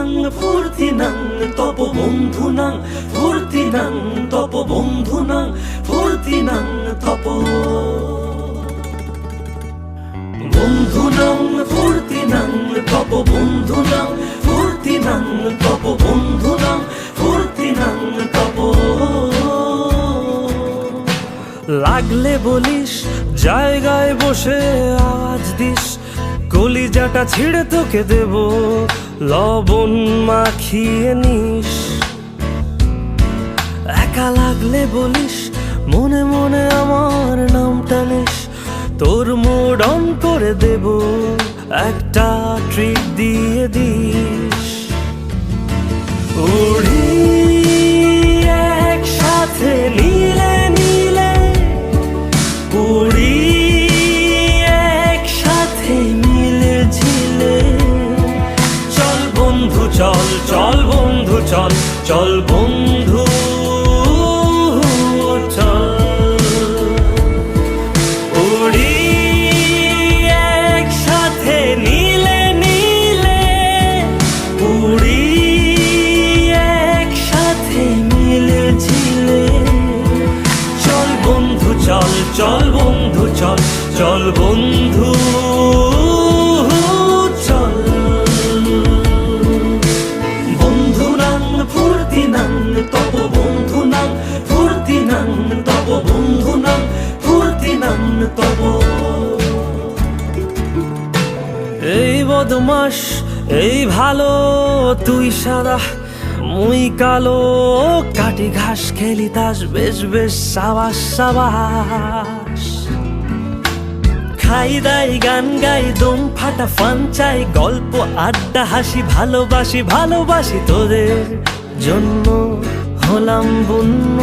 নাং ফুর্তি নাং তপ বন্ধু নাং ফুর্তি নাং তপ বন্ধু নাং ফুর্তি নাং তপ বন্ধু নাং ফুর্তি নাং তপ বন্ধু নাং ফুর্তি নাং তপ বন্ধু নাং ফুর্তি নাং তপ লাগলে বলিস জায়গায় বসে আওয়াজ দিস কলিজাটা ছিঁড়ে তোকে দেব লবণ মাখিয়ে নিস একা লাগলে বলিস মনে মনে আমার নামটা নিস তোর মুড অন করে দেব একটা ট্রিট দিয়ে দিস উড়ি একসাথে নীলে নীলে উড়ি একসাথে মিলে ঝিলে চল বন্ধু চল চল বন্ধু চল চল বন্ধু চল উড়ি একসাথে নীলে নীলে উড়ি একসাথে মিলে ঝিলে চল বন্ধু চল চল বন্ধু চল চল বন্ধু চল বন্ধু নাং ফুর্তি নাং তপ বন্ধু নাং ফুর্তি নাং তপ বন্ধু নাং ফুর্তি নাং তপ এই বদমাস এই ভালো তুই সাদা মুই কালো কাটি ঘাস খেলি তাস বেশ বেশ সাবাস সাবাস খাই দাই গান গাই দম ফাটা ফান চাই গল্প আড্ডা হাসি ভালোবাসি ভালোবাসি তোদের জন্য হলাম বন্য